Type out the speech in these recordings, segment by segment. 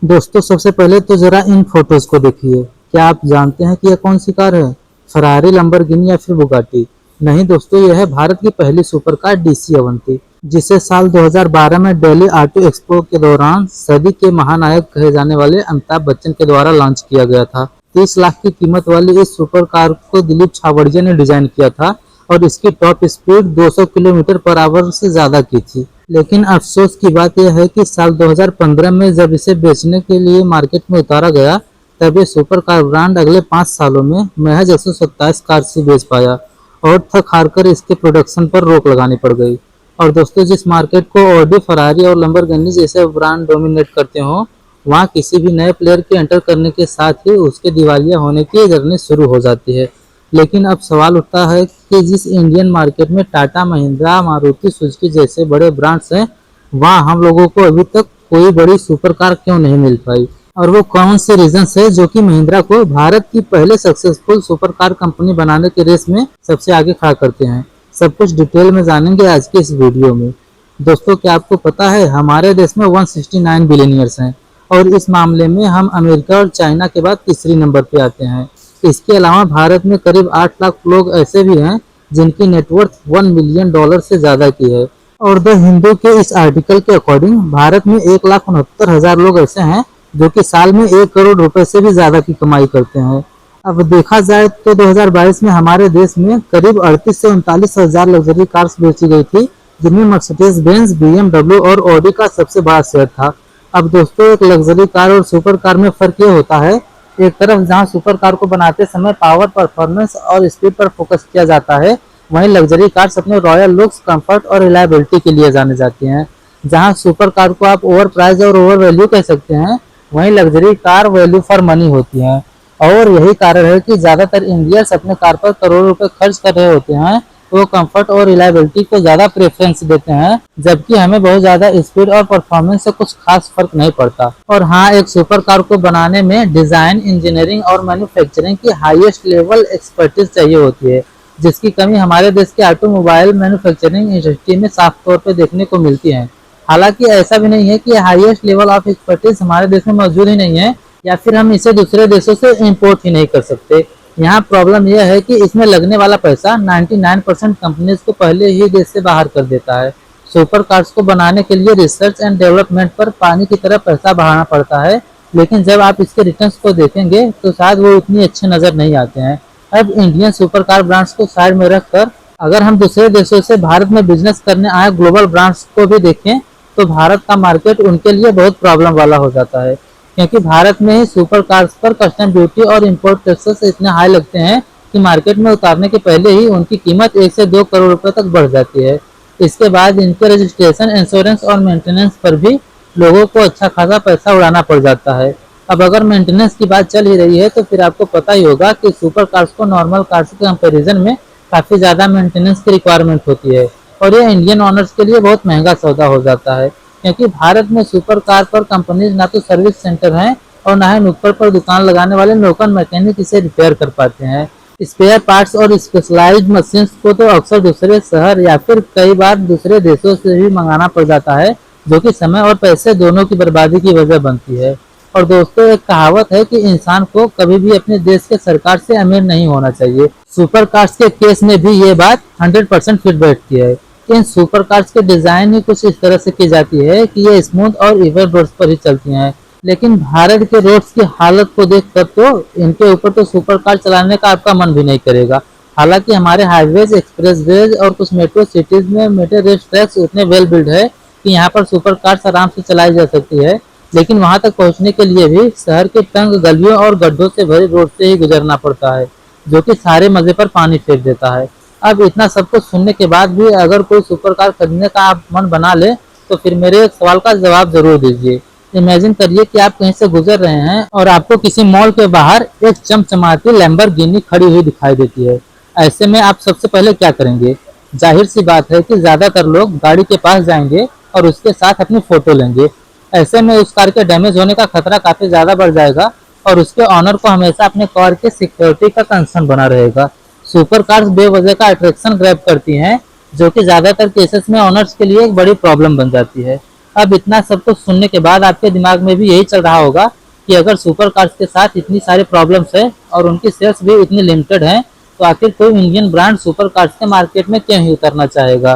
दोस्तों सबसे पहले तो जरा इन फोटोज को देखिए। क्या आप जानते हैं कि यह कौन सी कार है? फरारी, लंबरगिनी या फिर बुगाटी? नहीं दोस्तों, यह है भारत की पहली सुपर कार डीसी अवंती, जिसे साल 2012 में दिल्ली ऑटो एक्सपो के दौरान सदी के महानायक कहे जाने वाले अमिताभ बच्चन के द्वारा लॉन्च किया गया था। 30 लाख की कीमत वाली इस सुपर कार को दिलीप छाबड़िया ने डिजाइन किया था और इसकी top speed 200 kilometre per hour से ज्यादा की थी। लेकिन अफसोस की बात यह है कि साल 2015 में जब इसे बेचने के लिए मार्केट में उतारा गया, तब ये सुपर कार ब्रांड अगले 5 सालों में महज 127 कार से बेच पाया और थक हारकर इसके प्रोडक्शन पर रोक लगानी पड़ गई। और दोस्तों, जिस मार्केट को ऑडी, फरारी और लंबरगिनी जैसे ब्रांड डोमिनेट करते हो, वहाँ किसी भी नए प्लेयर के एंटर करने के साथ ही उसके दिवालिया होने की जर्नी शुरू हो जाती है। लेकिन अब सवाल उठता है कि जिस इंडियन मार्केट में टाटा, महिंद्रा, मारुति सुजुकी जैसे बड़े ब्रांड्स हैं, वहाँ हम लोगों को अभी तक कोई बड़ी सुपर कार क्यों नहीं मिल पाई, और वो कौन से रीजंस है जो कि महिंद्रा को भारत की पहले सक्सेसफुल सुपर कार कंपनी बनाने के रेस में सबसे आगे खड़ा करते हैं। सब कुछ डिटेल में जानेंगे आज के इस वीडियो में। दोस्तों, क्या आपको पता है हमारे देश में 169 बिलियनियर्स हैं और इस मामले में हम अमेरिका और चाइना के बाद तीसरी नंबर पे आते हैं। इसके अलावा भारत में करीब 8 लाख लोग ऐसे भी हैं जिनकी नेटवर्थ $1 मिलियन से ज्यादा की है। और द हिंदू के इस आर्टिकल के अकॉर्डिंग भारत में 1,69,000 लोग ऐसे हैं जो कि साल में 1 करोड़ रुपए से भी ज्यादा की कमाई करते हैं। अब देखा जाए तो 2022 में हमारे देश में करीब 38 से 39 हजार लग्जरी कार्स बेची गई थी, जिनमें मर्सिडीज बेंज, BMW और ऑडी का सबसे बड़ा शेयर था। अब दोस्तों, एक लग्जरी कार और सुपर कार में फर्क ये होता है, एक तरफ जहां सुपर कार को बनाते समय पावर, परफॉर्मेंस और स्पीड पर फोकस किया जाता है, वहीं लग्जरी कार्स अपने रॉयल लुक्स, कंफर्ट और रिलायबिलिटी के लिए जाने जाती हैं। जहां सुपर कार को आप ओवर प्राइस और ओवर वैल्यू कह सकते हैं, वहीं luxury car value for money होती हैं। और यही कारण है कि ज्यादातर इंडियंस अपने कार पर करोड़ों रुपए खर्च कर रहे होते हैं, तो वो कंफर्ट और रिलायबिलिटी को ज्यादा प्रेफरेंस देते हैं, जबकि हमें बहुत ज्यादा स्पीड और परफॉर्मेंस से कुछ खास फर्क नहीं पड़ता। और हाँ, एक सुपर कार को बनाने में डिजाइन, इंजीनियरिंग और मैन्युफैक्चरिंग की हाईएस्ट लेवल एक्सपर्टीज चाहिए होती है, जिसकी कमी हमारे देश के ऑटोमोबाइल मैन्युफैक्चरिंग इंडस्ट्री में साफ तौर पर देखने को मिलती है। हालांकि ऐसा भी नहीं है कि हाईएस्ट लेवल ऑफ एक्सपर्टीज हमारे देश में मौजूद ही नहीं है या फिर हम इसे दूसरे देशों से इंपोर्ट ही नहीं कर सकते। यहाँ प्रॉब्लम यह है कि इसमें लगने वाला पैसा 99% कंपनीज को पहले ही देश से बाहर कर देता है। सुपर कार्स को बनाने के लिए रिसर्च एंड डेवलपमेंट पर पानी की तरह पैसा बहाना पड़ता है, लेकिन जब आप इसके रिटर्न्स को देखेंगे तो शायद वो इतनी अच्छे नजर नहीं आते हैं। अब इंडियन सुपर कार ब्रांड्स को साइड में रखकर अगर हम दूसरे देशों से भारत में बिजनेस करने आए ग्लोबल ब्रांड्स को भी देखें, तो भारत का मार्केट उनके लिए बहुत प्रॉब्लम वाला हो जाता है, क्योंकि भारत में ही सुपर कार्स पर कस्टम ड्यूटी और इंपोर्ट टैक्सेस इतने हाई लगते हैं कि मार्केट में उतारने के पहले ही उनकी कीमत 1 से 2 करोड़ रुपए तक बढ़ जाती है। इसके बाद इनके रजिस्ट्रेशन, इंश्योरेंस और मेंटेनेंस पर भी लोगों को अच्छा खासा पैसा उड़ाना पड़ जाता है। अब अगर मेंटेनेंस की बात चल ही रही है, तो फिर आपको पता ही होगा कि सुपर कार्स को नॉर्मल कार्स के कंपेरिजन में काफ़ी ज़्यादा मेंटेनेंस की रिक्वायरमेंट होती है और ये इंडियन ऑनर्स के लिए बहुत महंगा सौदा हो जाता है, क्योंकि भारत में सुपर कार पर कंपनीज ना तो सर्विस सेंटर हैं और ना ही नुक्कड़ पर दुकान लगाने वाले लोकल मैकेनिक इसे रिपेयर कर पाते हैं। स्पेयर पार्ट्स और स्पेशलाइज्ड मशीन्स को तो अक्सर दूसरे शहर या फिर कई बार दूसरे देशों से भी मंगाना पड़ जाता है, जो कि समय और पैसे दोनों की बर्बादी की वजह बनती है। और दोस्तों, एक कहावत है कि इंसान को कभी भी अपने देश के सरकार से अमीर नहीं होना चाहिए। सुपर कार्स के केस में भी ये बात 100% फिट बैठती है। इन सुपर कार्स के डिजाइन ही कुछ इस तरह से की जाती है कि ये स्मूथ और इवन रोड्स पर ही चलती हैं, लेकिन भारत के रोड्स की हालत को देखकर तो इनके ऊपर तो सुपर कार चलाने का आपका मन भी नहीं करेगा। हालांकि हमारे हाईवेज, एक्सप्रेसवेज और कुछ मेट्रो सिटीज में मेट्रो रेल ट्रैक्स उतने वेल बिल्ड है कि यहाँ पर सुपर कार्स आराम से चलाई जा सकती है, लेकिन वहां तक पहुंचने के लिए भी शहर के तंग गलियों और गड्ढों से भरी रोड से ही गुजरना पड़ता है, जो कि सारे मजे पर पानी फेंक देता है। अब इतना सब कुछ सुनने के बाद भी अगर कोई सुपर कार खरीदने का आप मन बना ले, तो फिर मेरे एक सवाल का जवाब जरूर दीजिए। इमेजिन करिए कि आप कहीं से गुजर रहे हैं और आपको किसी मॉल के बाहर एक चमचमाती लैम्बोर्गिनी खड़ी हुई दिखाई देती है। ऐसे में आप सबसे पहले क्या करेंगे? जाहिर सी बात है कि ज्यादातर लोग गाड़ी के पास जाएंगे और उसके साथ अपनी फोटो लेंगे। ऐसे में उस कार के डैमेज होने का खतरा काफी ज्यादा बढ़ जाएगा और उसके ऑनर को हमेशा अपने कार के सिक्योरिटी का कंसर्न बना रहेगा। सुपर कार्स बेवजह का अट्रैक्शन ग्रैब करती हैं, जो कि ज्यादातर केसेस में ऑनर्स के लिए एक बड़ी प्रॉब्लम बन जाती है। अब इतना सब कुछ सुनने के बाद आपके दिमाग में भी यही चल रहा होगा कि अगर सुपर कार्स के साथ इतनी सारी प्रॉब्लम्स है और उनकी सेल्स भी इतनी लिमिटेड है, तो आखिर कोई इंडियन ब्रांड सुपर कार्स के मार्केट में क्यों ही उतरना चाहेगा।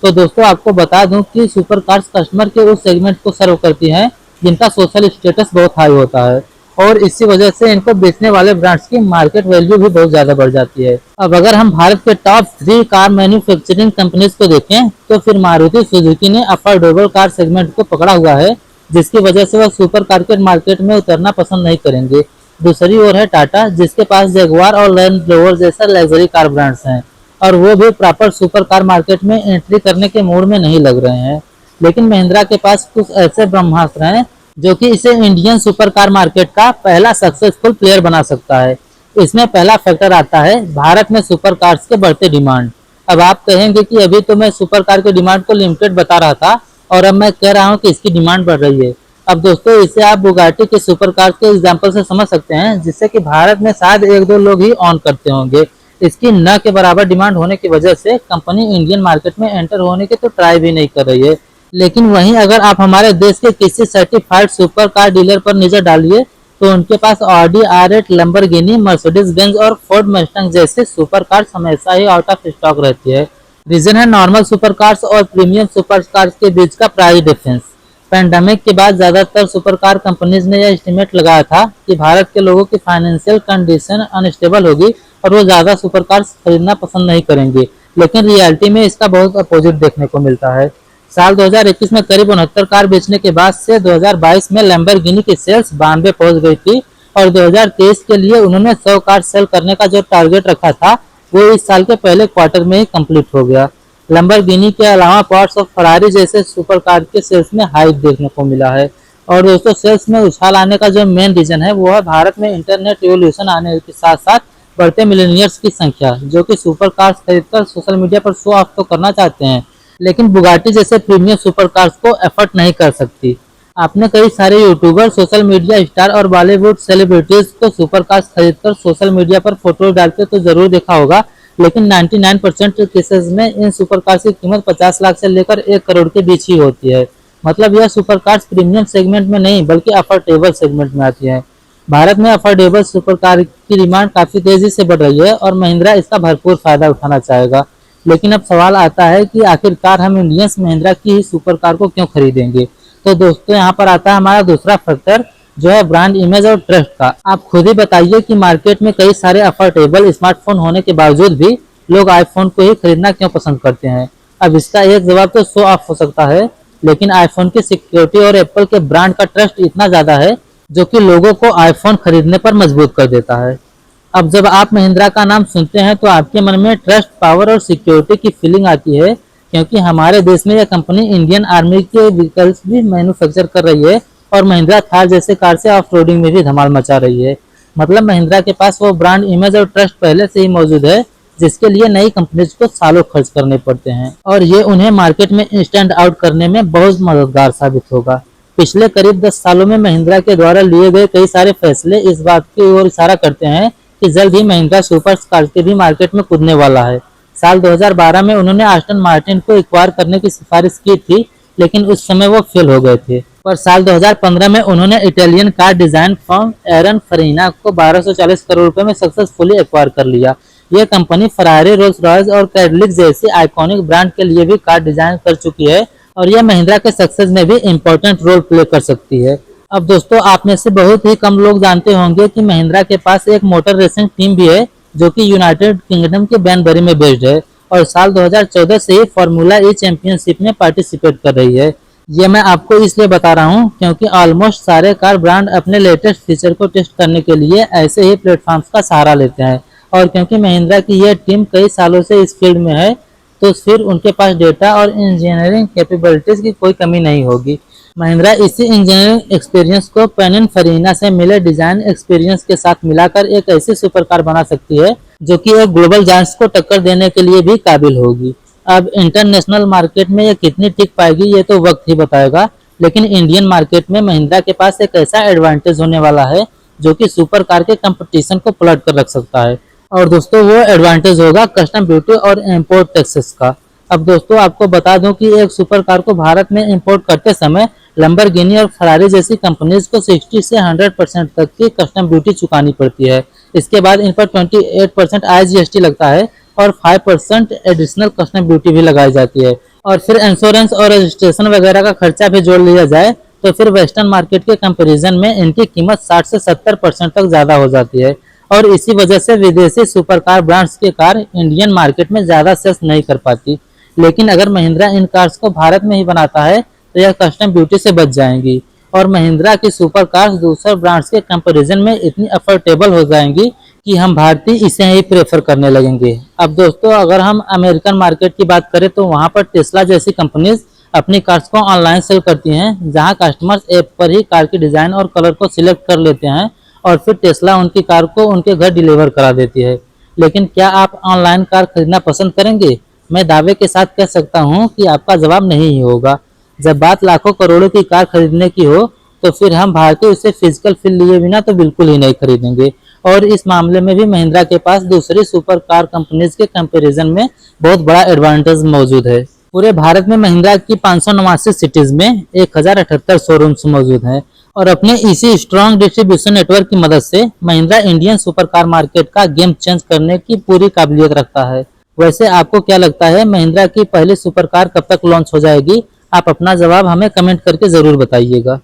तो दोस्तों आपको बता दूं कि सुपर कार्स कस्टमर के उस सेगमेंट को सर्व करती हैं जिनका सोशल स्टेटस बहुत हाई होता है, और इसी वजह से इनको बेचने वाले ब्रांड्स की मार्केट वैल्यू भी बहुत ज्यादा बढ़ जाती है। अब अगर हम भारत के टॉप 3 कार मैन्युफैक्चरिंग कंपनीज को देखें तो फिर मारुति सुजुकी ने अफोर्डेबल कार सेगमेंट को पकड़ा हुआ है, जिसकी वजह से वह सुपर कार के मार्केट में उतरना पसंद नहीं करेंगे। दूसरी ओर है टाटा, जिसके पास जगुआर और लैंड रोवर जैसा लग्जरी कार ब्रांड्स हैं, और वो भी प्रॉपर सुपर कार मार्केट में एंट्री करने के मूड में नहीं लग रहे हैं। लेकिन महिंद्रा के पास कुछ ऐसे ब्रह्मास्त्र हैं जो कि इसे इंडियन सुपर कार मार्केट का पहला सक्सेसफुल प्लेयर बना सकता है। इसमें पहला फैक्टर आता है भारत में सुपर कार्स के बढ़ते डिमांड। अब आप कहेंगे कि अभी तो मैं सुपर कार के डिमांड को लिमिटेड बता रहा था और अब मैं कह रहा हूं कि इसकी डिमांड बढ़ रही है। अब दोस्तों इसे आप बुगाटी के सुपर कार के एग्जांपल से समझ सकते हैं, जिससे कि भारत में शायद 1-2 लोग ही ऑन करते होंगे। इसकी न के बराबर डिमांड होने की वजह से कंपनी इंडियन मार्केट में एंटर होने की तो ट्राई भी नहीं कर रही है। लेकिन वहीं अगर आप हमारे देश के किसी सर्टिफाइड सुपर कार डीलर पर नजर डालिए तो उनके पास Audi R8, Lamborghini, Mercedes Benz और फोर्ड मस्टैंग जैसे सुपर कार्स हमेशा ही आउट ऑफ स्टॉक रहती है। रीजन है नॉर्मल सुपर कार्स और प्रीमियम सुपर कार्स के बीच का प्राइस डिफरेंस। पैंडेमिक के बाद ज्यादातर सुपर कार कंपनीज ने यह एस्टिमेट लगाया था कि भारत के लोगों की फाइनेंशियल कंडीशन अनस्टेबल होगी और वो ज्यादा सुपर कार्स खरीदना पसंद नहीं करेंगे, लेकिन रियलिटी में इसका बहुत अपोजिट देखने को मिलता है। साल 2021 में करीब 69 कार बेचने के बाद से 2022 में लैम्बोर्गिनी की सेल्स 92 पहुंच गई थी, और 2023 के लिए उन्होंने 100 कार सेल करने का जो टारगेट रखा था वो इस साल के पहले क्वार्टर में ही कंप्लीट हो गया। लैम्बोर्गिनी के अलावा पार्ट्स ऑफ फरारी जैसे सुपर कार के सेल्स में हाइक देखने को मिला है। और दोस्तों सेल्स में उछाल आने का जो मेन रीजन है वो है भारत में इंटरनेट रिवॉल्यूशन आने के साथ साथ बढ़ते मिलेनियर्स की संख्या, जो कि सुपर कार्स खरीदकर सोशल मीडिया पर शो ऑफ तो करना चाहते हैं, लेकिन बुगाटी जैसे प्रीमियम सुपर कार्स को एफर्ट नहीं कर सकती। आपने कई सारे यूट्यूबर, सोशल मीडिया स्टार और बॉलीवुड सेलिब्रिटीज को सुपर कार्स खरीदकर सोशल मीडिया पर फोटो डालते तो जरूर देखा होगा, लेकिन 99% केसेस में इन सुपर कार्स की कीमत 50 लाख से लेकर 1 करोड़ के बीच ही होती है। मतलब यह सुपर कार्स प्रीमियम सेगमेंट में नहीं बल्कि अफोर्डेबल सेगमेंट में आती है। भारत में अफोर्डेबल सुपर कार की डिमांड काफी तेजी से बढ़ रही है और महिंद्रा इसका भरपूर फायदा उठाना चाहेगा। लेकिन अब सवाल आता है कि आखिरकार हम इंडियंस महिंद्रा की ही सुपर कार को क्यों खरीदेंगे। तो दोस्तों यहाँ पर आता है हमारा दूसरा फैक्टर, जो है ब्रांड इमेज और ट्रस्ट का। आप खुद ही बताइए कि मार्केट में कई सारे अफोर्डेबल स्मार्टफोन होने के बावजूद भी लोग आईफोन को ही खरीदना क्यों पसंद करते हैं। अब इसका एक जवाब तो शो ऑफ हो सकता है, लेकिन आईफोन की सिक्योरिटी और एप्पल के ब्रांड का ट्रस्ट इतना ज्यादा है जो कि लोगों को आईफोन खरीदने पर मजबूर कर देता है। अब जब आप महिंद्रा का नाम सुनते हैं तो आपके मन में ट्रस्ट, पावर और सिक्योरिटी की फीलिंग आती है, क्योंकि हमारे देश में यह कंपनी इंडियन आर्मी के व्हीकल्स भी मैन्युफैक्चर कर रही है और महिंद्रा थार जैसे कार से ऑफ रोडिंग में भी धमाल मचा रही है। मतलब महिंद्रा के पास वो ब्रांड इमेज और ट्रस्ट पहले से ही मौजूद है जिसके लिए नई कंपनीज को सालों खर्च करने पड़ते हैं, और ये उन्हें मार्केट में स्टैंड आउट करने में बहुत मददगार साबित होगा। पिछले करीब 10 सालों में महिंद्रा के द्वारा लिए गए कई सारे फैसले इस बात की ओर इशारा करते हैं कि जल्द ही महिंद्रा सुपर कार के भी मार्केट में कूदने वाला है। साल 2012 में उन्होंने आस्टन मार्टिन को एक्वायर करने की सिफारिश की थी, लेकिन उस समय वो फेल हो गए थे। पर साल 2015 में उन्होंने इटालियन कार डिजाइन फर्म एरन फरीना को 1240 करोड़ रुपए में सक्सेसफुली एक्वायर कर लिया। यह कंपनी फरारी, रोल्स रॉयस और कैडिलैक जैसी आइकॉनिक ब्रांड के लिए भी कार डिजाइन कर चुकी है, और यह महिंद्रा के सक्सेस में भी इम्पोर्टेंट रोल प्ले कर सकती है। अब दोस्तों आप में से बहुत ही कम लोग जानते होंगे कि महिंद्रा के पास एक मोटर रेसिंग टीम भी है जो कि यूनाइटेड किंगडम के बैनबरी में बेस्ड है, और साल 2014 से ही फार्मूला ई चैंपियनशिप में पार्टिसिपेट कर रही है। ये मैं आपको इसलिए बता रहा हूँ क्योंकि ऑलमोस्ट सारे कार ब्रांड अपने लेटेस्ट फीचर को टेस्ट करने के लिए ऐसे ही प्लेटफॉर्म्स का सहारा लेते हैं, और क्योंकि महिंद्रा की यह टीम कई सालों से इस फील्ड में है तो फिर उनके पास डेटा और इंजीनियरिंग कैपेबिलिटीज की कोई कमी नहीं होगी। महिंद्रा इसी इंजीनियरिंग एक्सपीरियंस को पिनिनफरिना से मिले डिजाइन एक्सपीरियंस के साथ मिलाकर एक ऐसी सुपर कार बना सकती है जो कि एक ग्लोबल जायंट्स को टक्कर देने के लिए भी काबिल होगी। अब इंटरनेशनल मार्केट में ये कितनी टिक पाएगी ये तो वक्त ही बताएगा, लेकिन इंडियन मार्केट में महिंद्रा के पास एक ऐसा एडवांटेज होने वाला है जो कि सुपर कार के कंपटीशन को पलट कर रख सकता है। और दोस्तों वो एडवांटेज होगा कस्टम ड्यूटी और इम्पोर्ट टैक्सेस का। अब दोस्तों आपको बता दूं कि एक सुपर कार को भारत में इंपोर्ट करते समय लंबरगिनी और फरारी जैसी कंपनीज को 60 से 100% तक की कस्टम ड्यूटी चुकानी पड़ती है। इसके बाद इन पर 28% IGST लगता है और 5% एडिशनल कस्टम ड्यूटी भी लगाई जाती है। और फिर इंश्योरेंस और रजिस्ट्रेशन वगैरह का खर्चा भी जोड़ लिया जाए तो फिर वेस्टर्न मार्केट के कंपैरिजन में इनकी कीमत 60 से 70% तक ज़्यादा हो जाती है। और इसी वजह से विदेशी सुपर कार ब्रांड्स की कार इंडियन मार्केट में ज़्यादा सेल्स नहीं कर पाती। लेकिन अगर महिंद्रा इन कार्स को भारत में ही बनाता है तो यह कस्टम ड्यूटी से बच जाएंगी और महिंद्रा की सुपर कार्स दूसरे ब्रांड्स के कंपैरिजन में इतनी अफोर्डेबल हो जाएंगी कि हम भारतीय इसे ही प्रेफर करने लगेंगे। अब दोस्तों अगर हम अमेरिकन मार्केट की बात करें तो वहाँ पर टेस्ला जैसी कंपनीज अपनी कार्स को ऑनलाइन सेल करती हैं, जहाँ कस्टमर्स ऐप पर ही कार की डिज़ाइन और कलर को सिलेक्ट कर लेते हैं और फिर टेस्ला उनकी कार को उनके घर डिलीवर करा देती है। लेकिन क्या आप ऑनलाइन कार खरीदना पसंद करेंगे? मैं दावे के साथ कह सकता हूँ कि आपका जवाब नहीं ही होगा। जब बात लाखों करोड़ों की कार खरीदने की हो तो फिर हम भारतीय उसे फिजिकल फील लिए बिना तो बिल्कुल ही नहीं खरीदेंगे। और इस मामले में भी महिंद्रा के पास दूसरी सुपर कार कंपनीज के कंपैरिजन में बहुत बड़ा एडवांटेज मौजूद है। पूरे भारत में महिंद्रा की 589 सिटीज में 1078 शोरूम्स मौजूद हैं और अपने इसी स्ट्रॉन्ग डिस्ट्रीब्यूशन नेटवर्क की मदद से Mahindra Indian super car market का गेम चेंज करने की पूरी काबिलियत रखता है। वैसे आपको क्या लगता है महिंद्रा की पहली सुपर कार कब तक लॉन्च हो जाएगी? आप अपना जवाब हमें कमेंट करके जरूर बताइएगा।